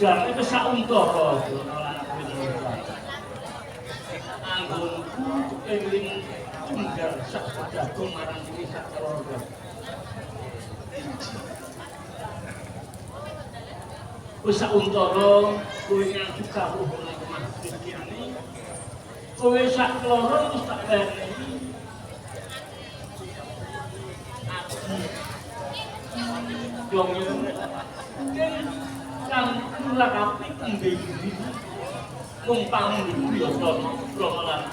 Jangan itu sauntara anggonku eling tunggal sak jagung marang kuwi sak keluarga. Wis sauntara kowe ngaji karo masjid kene. Kowe sak keluarga wis tak bereni. Wong kang kula kaping nembe iki numpang niku ya Bromo lan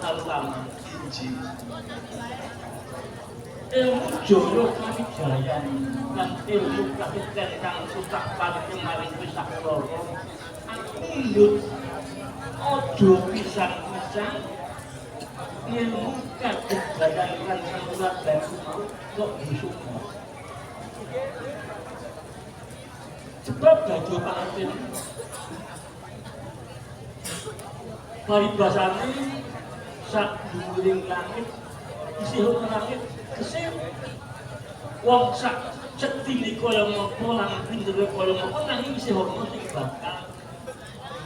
Alama inji ilmu joro kawijayan lan ilmu kapiten kang sutak paling maring pisak loro aku ndut aja pisan-pisan ilmu kawijayan lan surat baku kok busuk sebab gajah pangatin paribasane sak dhuwuring langit isih langit kesih wong sak cetine kaya ngopo lan pintere kaya ngopo nanging isih ono sing bakal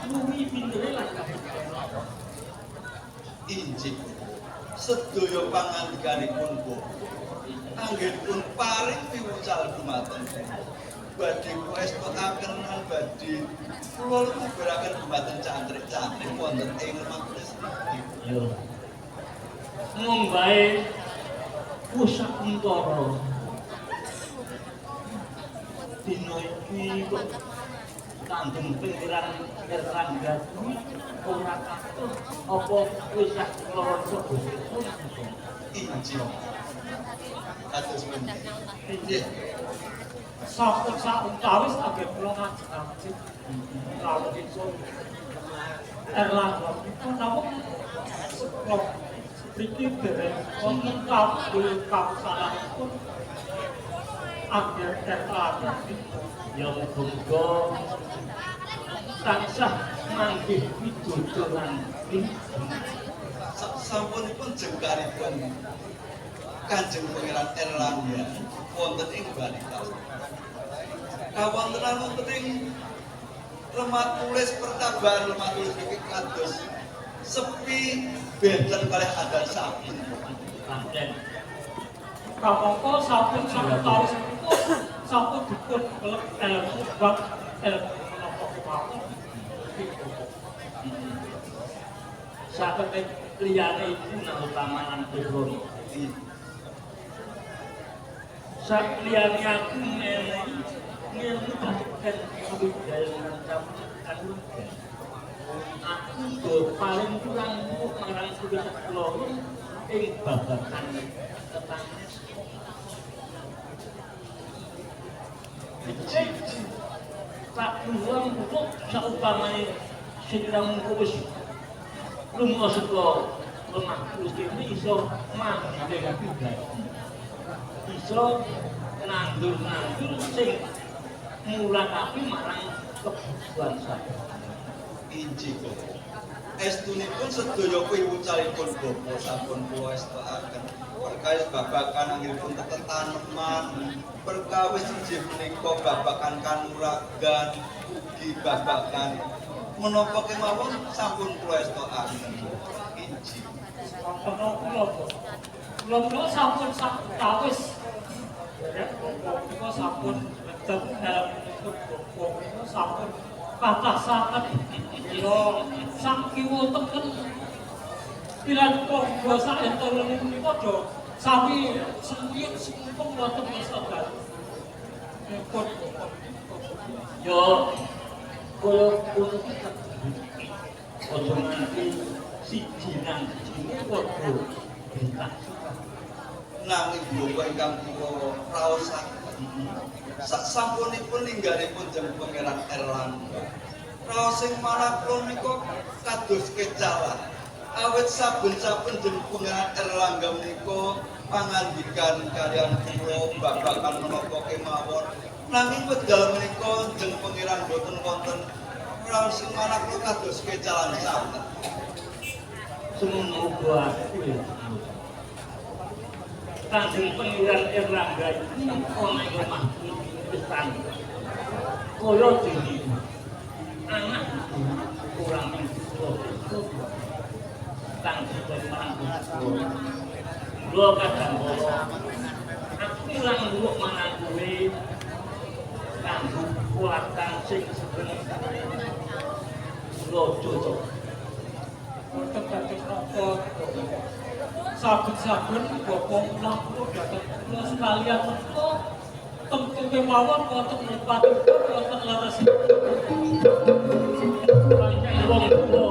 luwi pintere lan kabeh injik sedaya pangandikanipun kok anggenipun paring piwucal dumateng badhe kuwestakaken lan badhe kula nguburaken dumateng cantrik-cantrik wonten ing Lemah yo mung bae pusak untara dina iki kok kandung pengiran Erlangga kuwi ora katut apa wis sak keloro Gusti injil kados menika injil Sampun kawis agak kula ngaji rawuh itu Erlangga itu namun sekolah sedikit dari wonten kap salah itu agak Erlangga ya muga tansah manggih pituturan sampunipun jengkaripun Kanjeng Pangeran Erlangga wonten ing Balita. Kawontenan wonten ing Lemah Tulis pertabahan Lemah Tulis iki kados sepi benten kalih adan sapi. Kamangka sampun sawetawis itu sampun dipun kelep ilmu bab ilmu menapa kemawon. Sakete liyane iku nang utamanan Bromo. Sak liyane aku ngilmu bagian budaya mencapkan aku do paling kurang marang kuwi kula ing babagan tetangga. Tak kurang kok saupamane sing wis lunga saka lemah tulus ini iso mandhe pribadi. Iso nandur-nandur sing mulakake marang kebutuhan saya. Inji kok. Estunipun sedaya piwucalipun bapa sampun kula estakaken. Perkawis babakan anggilipun tetaneman, perkawis injih punika babakan kanuragan, ugi babakan menapa kemawon sampun kula estakaken. Inji. Kula sampun kawis. Ya, kula sampun tetep dalam kula sampun kathah sanget yo sak kiwa teken piran kok basa enten menika do sami sempit sempung wonten sabar repot Yo kaya kulo ojo nganti siji nang siji padha bentah. Nanging bapa ingkang kula raosaken sasampunipun ninggalipun jeng Pangeran Erlangga. Raos sing malah kula menika kados kecalan. Awit saben-saben jeng Pangeran Erlangga menika pangandikan kaliyan kula babakan menapa kemawon. Nanging wedal menika jeng Pangeran boten wonten raos sing malah kula kados kecalan sanget. Semono uga aku ya. Kanjeng Pangeran Erlangga iki ana ing omah Pistan. Kaya dene anak kurang itu kang ditemang kula kadang kala aku ilang luk manang kowe kanggo kuatan sing sebenarnya kula cocok wonten kados napa saben-saben bapa mulang kula dhateng kula sekalian menika tentu kemawon wonten lepat wonten leres wong tuwa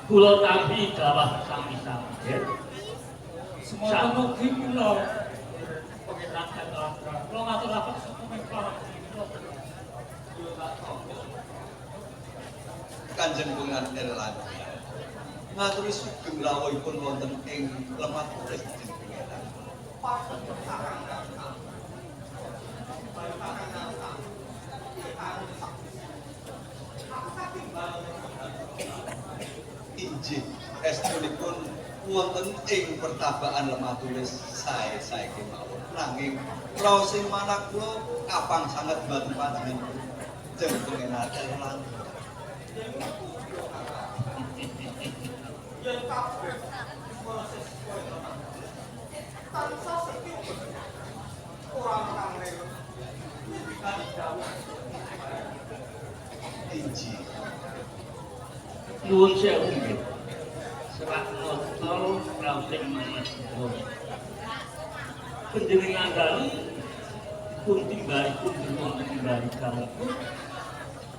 kula tampi dawah sami-sami. semoga mugi kula Pangeran Erlangga kula ngaturaken supaya para Kanjeng Pangeran Erlangga ngaturi sugeng rawuhipun wonten ing lemah tulis Kanjeng Pangeran. Injih estunipun wonten ing pertabaan lemah tulis sae kemawon. Nanging raos sing manah kula kapang sanget mboten panjenengan Kanjeng Pangeran Erlangga. Injih Nuwun sewu nggih. Serat motor raos sing manah. Panjenengan dalu pun timbalipun wonten timbali kamu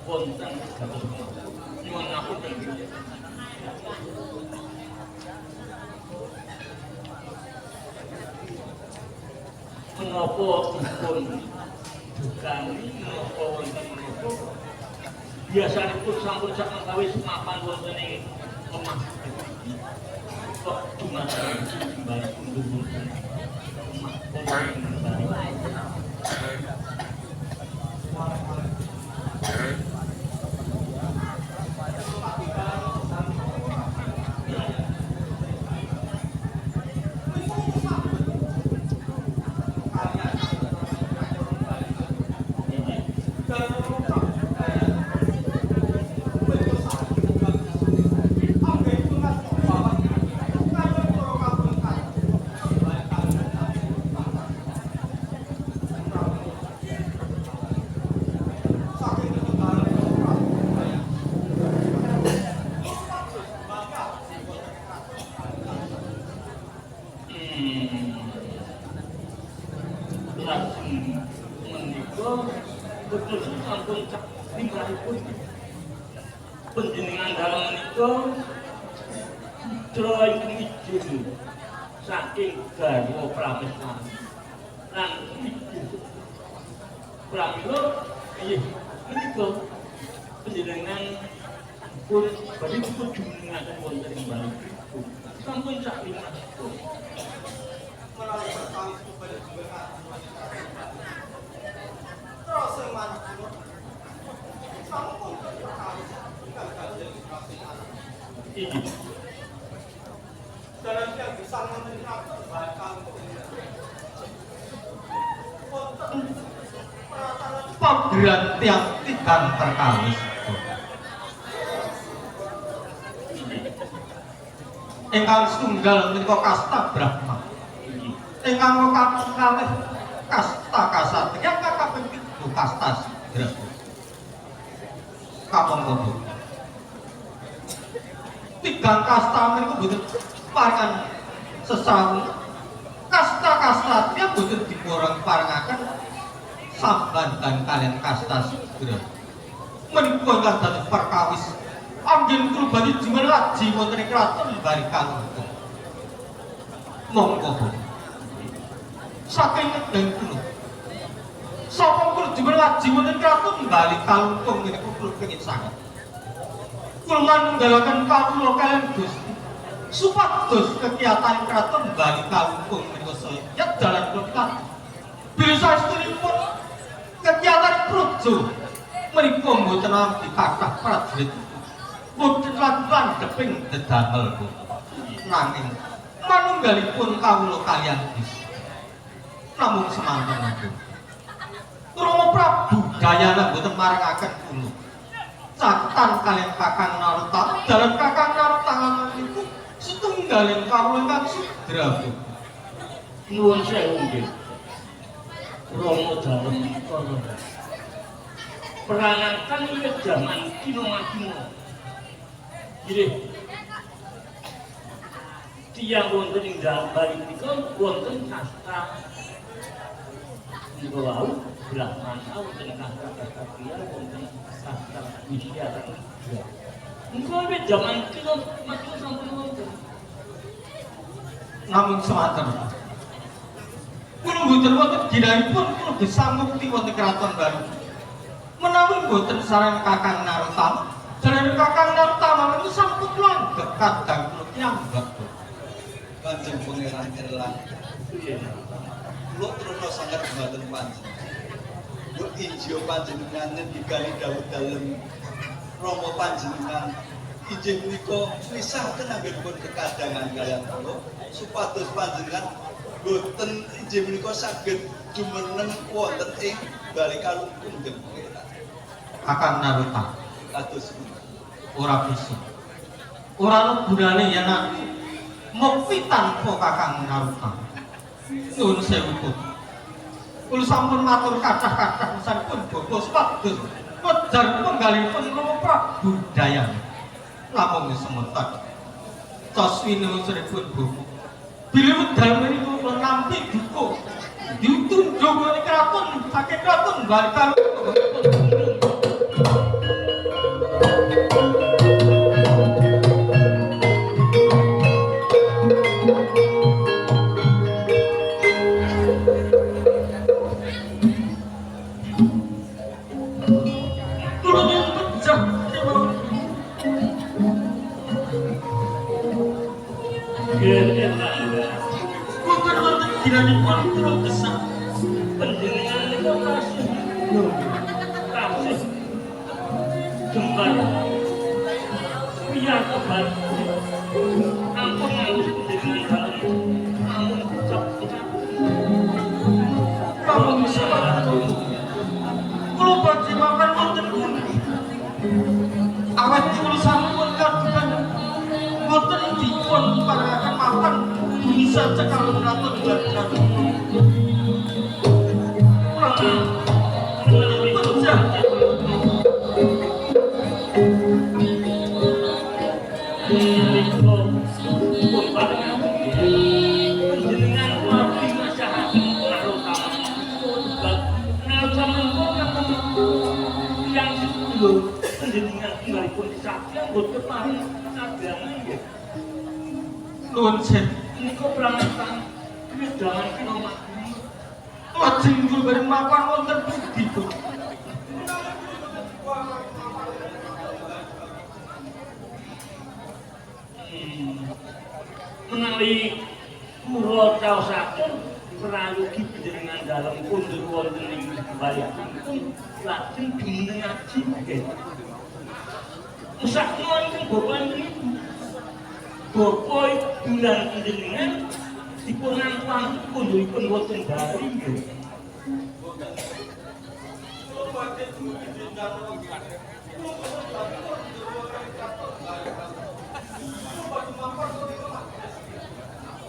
wonten kados nyuwun ngapunten. menapa dipun dukani menapa wonten menapa biasanipun sampun sak mengkawi semapan wonten ing omah kok dumateng bali kundur omah penjenengan dalam menika putra ingkang saking garwa pramila lan pramila inggih menika panjenengan pun badhe pun jumenengaken wonten ing bali sampun sak limas menawi perkawis kepada jenengan terus manjur sampun perkawis gagal jadi kasih anak iki dalam yang bisa menerima bakal pagran tiang tigang perkawis ingkang setunggal menika kasta Brahma ingkang kaping kalih kasta Kasatya kaping 7 kasta Sidra kapangka tigang kasta menika boten paringan sesawu kasta dia boten diporong paringaken sambantan kalian kasta Sidra menika ingkang dados perkawis anggen kula badhe jumelaji wonten ing kraton Bali Kalungkung monggo saking nedang kula sapa kula jumelaji wonten kraton Bali Kalungkung menika kula kenging sanget kula manunggalaken kawula kaliyan Gusti supados kegiatan kraton Bali Kalungkung menika saya dalan kula bila saestunipun kegiatan projo menika mboten nampi kathah prajurit boten lan deping dedamel nanging manunggalipun kawula kaliyan Gusti namung semanten mangke Rama Prabu Dayana boten maringaken kula caketan kaliyan Kakang Narotama dalam Kakang Narotama niku setunggaling kawula ingkang Sidra nuwun sewu nggih Rama dalem kala perangan wiwit jaman kino-kino nggih tiyang wonten ing dalem Bali menika wonten kasta niku wau Brahmana wonten kasta Kriya wonten kasta Wisya niku wiwit jaman kino-kino sampun wonten namung semanten kula mboten wonten ginanipun kula disangukti wonten kraton Bali menawi mboten saran Kakang Narotama jalan Kakang Narotama itu sampun langgeng kadang kula nyambak Kanjeng Pangeran Erlangga kula terus sangat dhumateng panjenengan kula injil panjenengan ngendikani dawuh dalem Rama panjenengan injih menika misahaken anggenipun kekadangan kaliyan kula supados panjenengan boten injih menika saged jumeneng wonten ing Bali Kalungkung Kanjeng Pangeran Kakang Narotama kados ora bisa ora ana gunane yen aku mopi tanpa Kakang Narotama nuwun sewu kula sampun matur kathah-kathah sampun bapa supados wedar penggalipun Rama Prabu Dayana lamun sementak tos winusripun bapa bila wedal menika kula nampi duka ditunjuk ing kraton saking kraton Bali Kalungkung kiranya kula gesang Panjenengan niku kasih kasih jembar biar kebal ampun ngurus panjenengan dalam ampun ucap-ucap Prabu kula badhe makan wonten pundi awet kula sampun kagungan boten dipun paraken makan bisa cekal ratu jagat Nuwun sewu niku pramestan wedangan kena lajeng kula bareng makan wonten pundi Bu menawi kula caosaken prayogi panjenengan dalem kundur wonten ing bayangipun lajeng dumunung ngaji nggih. Sak wonten bapak niku bapak bulan panjenengan dipun nampang kunduripun wonten bari nggih.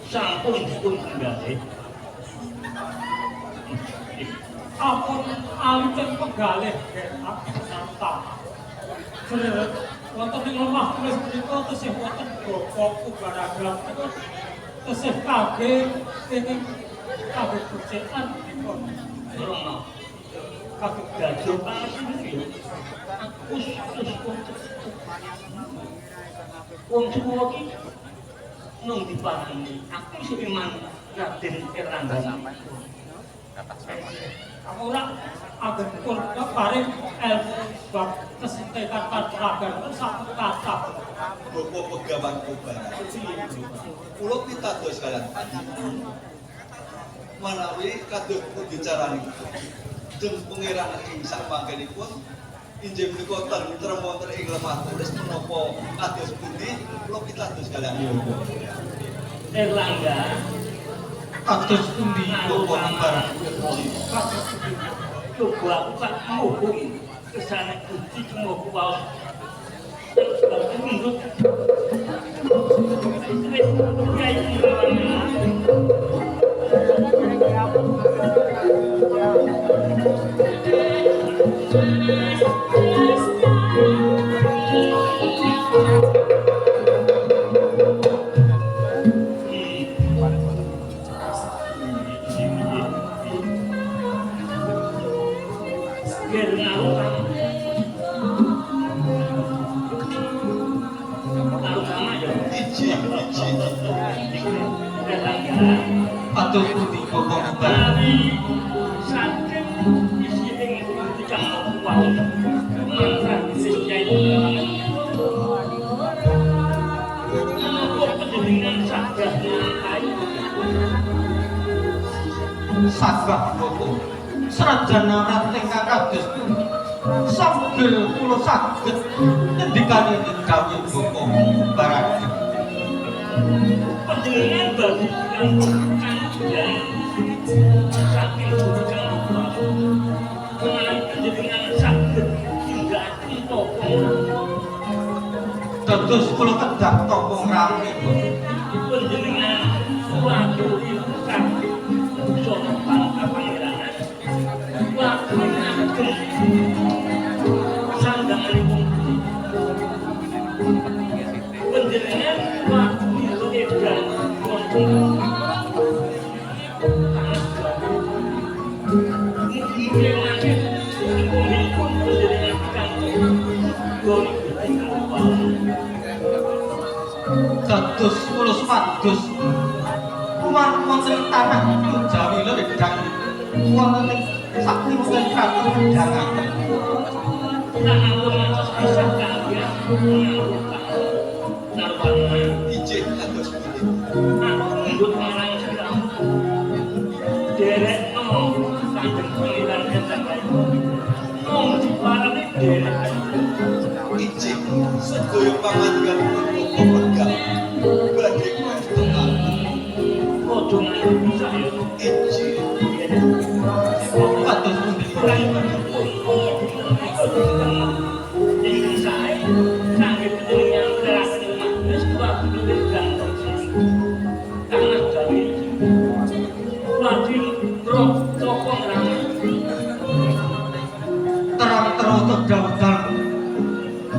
Sampun dipun penggalih. Ampun aliten penggalih nanta. Sedherek wonten ing lemah tulis menika tesih wonten bokok ubaragam tesih kagem dening kagem kucekan dipun Rono. Kagem gajo pangasin iki. Us wong tuwa iki nang dipanani. Aku sing iman Raden Erlangga. ora agen pun paring ilmu bab kesintetan pelajaran itu sampun kathah. Bapak pegawan Kobar. Kula pitados kalian manawi kados pundi caranipun dem pangeran ing samangkenipun injih menika tentrem wonten ing lemah tulis menapa kados pundi kula pitados kalian. Erlangga kados pundi Bapak Kembar coba aku tak mohon kesana kunci semua kuaus menurut kados pundi Bapak Kembar sagah Bapak senajan rating kados pundi sambil kula saged ngendikanipun dawuh Bapak Kembar panjenengan bagi yang saking bukan menawi panjenengan saged hingga toko dados kula kedah tapa rame panjenengan suatu ibukan sono pangkapangiranan waktu ngagem sandhanganipun panjenengan waktu itu edan wonten dados kula supados kuwat wonten tanah Jawi Ledang wonten ing sakiring Ratu Wedangaken Ijin kados pundi. derek Kanjeng Pangeran Enten Bayu. Wong diparani derek Ijik sedaya pangandikan punika pegang badhe kuwestikan. padha nganti bisa ya. Ijik Kados pundi Ora Jadi saya sangat dengan kerasa manis waktu berikan karena kami wajib roh sokong ramah terang-terang terdaftar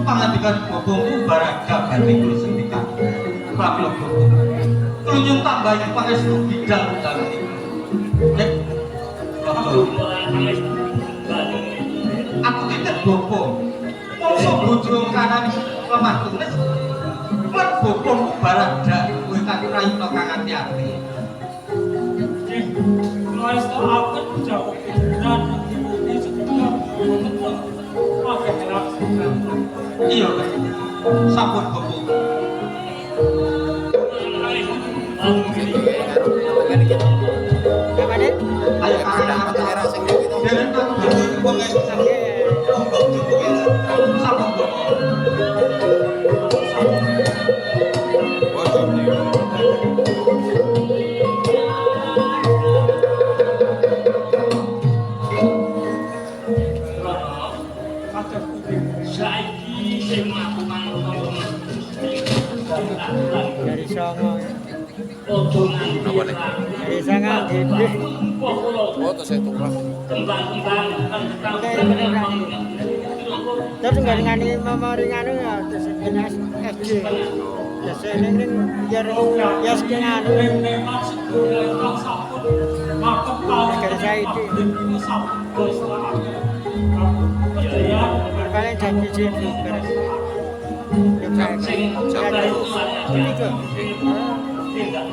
pangandikan bobongku baraga badhe kula sendikan. Pramila Bobo. Kula nyuwun tambahi pangestu bidal dalem niku. Nek aku mulai panas balik aku titip Bobo. Mongso bojo kanan lemah tunis. Lan bobongku baraga kowe kang rayuna kang ati-ati. Mas akan jauh dan di sekitar betul pakai relasi. Iya, Pak. Sampun Bobo. Ayo anak-anak derek to. pangestu monggo dipungiran. Sampun Bobo. saiki sing mlakukan Dari Songo. ojo nganti Dari Songo gede. foto saya turah kembang-kembang Terus nggak ngani memori nganu ya terus ini SD. Ya sini ning biar ya sing nganu. Maksud kalau sabun maka kalau ini sabun ya Paling jadi sini. sing Jadi ini kok. tidak